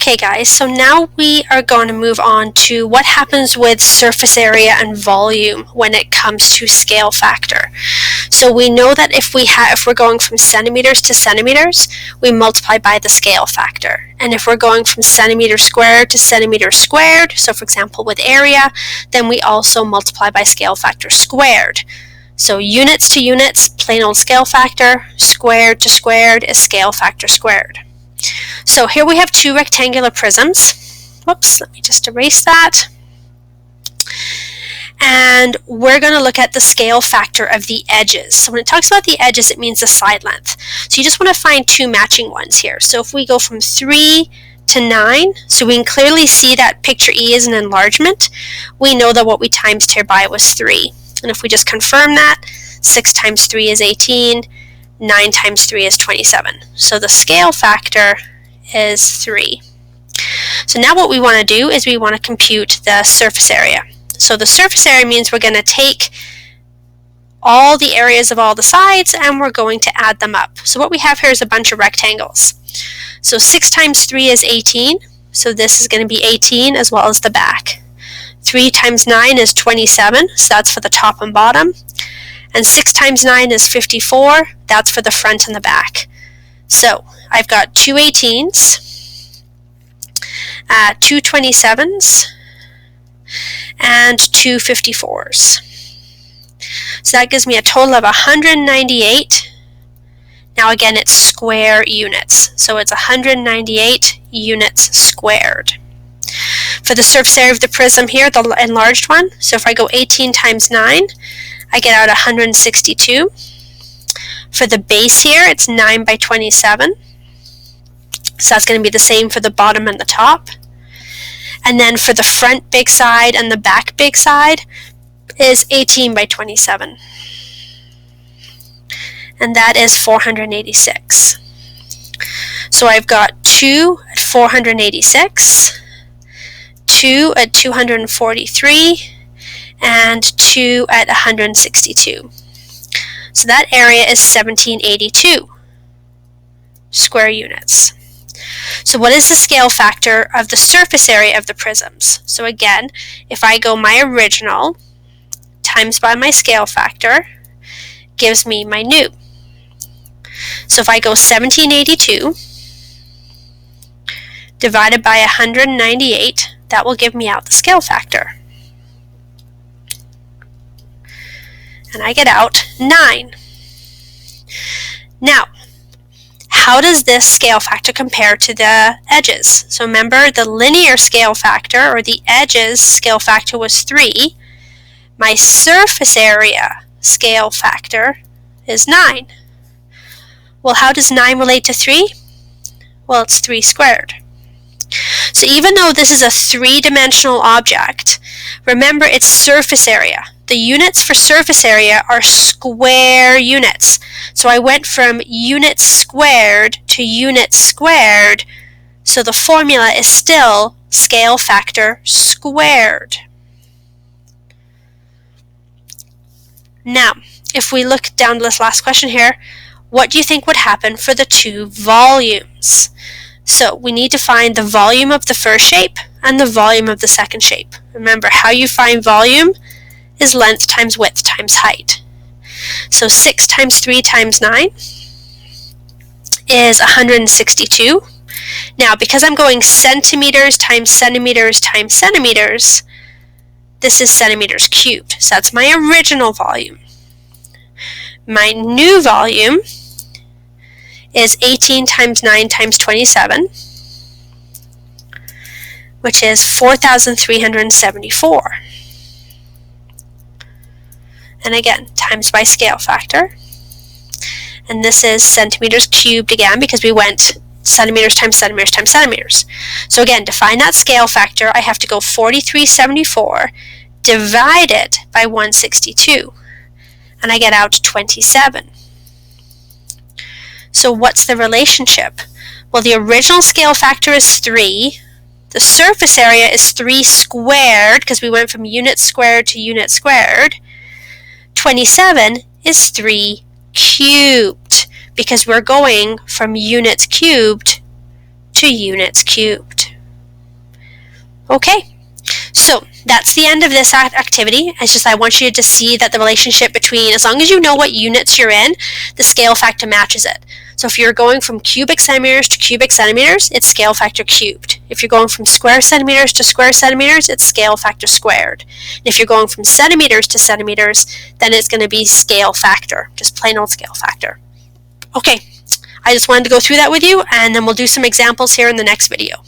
Okay guys, so now we are going to move on to what happens with surface area and volume when it comes to scale factor. So we know that if we're going from centimeters to centimeters, we multiply by the scale factor. And if we're going from centimeter squared to centimeter squared, so for example with area, then we also multiply by scale factor squared. So units to units, plain old scale factor, squared to squared is scale factor squared. So here we have two rectangular prisms. Whoops, let me just erase that. And we're going to look at the scale factor of the edges. So when it talks about the edges, it means the side length. So you just want to find two matching ones here. So if we go from 3 to 9, so we can clearly see that picture E is an enlargement, we know that what we timesed here by was 3. And if we just confirm that, 6 times 3 is 18, 9 times 3 is 27. So the scale factor is 3. So now what we want to do is we want to compute the surface area. So the surface area means we're going to take all the areas of all the sides and we're going to add them up. So what we have here is a bunch of rectangles. So 6 times 3 is 18. So this is going to be 18 as well as the back. 3 times 9 is 27. So that's for the top and bottom. And 6 times 9 is 54. That's for the front and the back. So I've got two 18s, two 27s, and two 54s. So that gives me a total of 198. Now again, it's square units. So it's 198 units squared. For the surface area of the prism here, the enlarged one, so if I go 18 times 9, I get out 162. For the base here, it's 9 by 27. So that's going to be the same for the bottom and the top. And then for the front big side and the back big side is 18 by 27. And that is 486. So I've got 2 at 486, 2 at 243, and 2 at 162. So that area is 1782 square units. So what is the scale factor of the surface area of the prisms? So again, if I go my original times by my scale factor, gives me my new. So if I go 1782 divided by 198, that will give me out the scale factor. And I get out 9. Now, how does this scale factor compare to the edges? So remember, the linear scale factor, or the edges scale factor, was 3. My surface area scale factor is 9. Well, how does 9 relate to 3? Well, it's 3 squared. So even though this is a three-dimensional object, remember it's surface area. The units for surface area are square units. So I went from units squared to units squared, so the formula is still scale factor squared. Now, if we look down to this last question here, what do you think would happen for the two volumes? So we need to find the volume of the first shape and the volume of the second shape. Remember, how you find volume is length times width times height. So 6 times 3 times 9 is 162. Now, because I'm going centimeters times centimeters times centimeters, this is centimeters cubed. So that's my original volume. My new volume is 18 times 9 times 27, which is 4,374. And again, times by scale factor. And this is centimeters cubed again because we went centimeters times centimeters times centimeters. So again, to find that scale factor, I have to go 4,374 divided by 162. And I get out 27. So what's the relationship? Well, the original scale factor is 3. The surface area is 3 squared because we went from unit squared to unit squared. 27 is 3 cubed because we're going from units cubed to units cubed. Okay, so that's the end of this activity. It's just I want you to see that the relationship between, as long as you know what units you're in, the scale factor matches it. So if you're going from cubic centimeters to cubic centimeters, it's scale factor cubed. If you're going from square centimeters to square centimeters, it's scale factor squared. And if you're going from centimeters to centimeters, then it's going to be scale factor, just plain old scale factor. Okay, I just wanted to go through that with you, and then we'll do some examples here in the next video.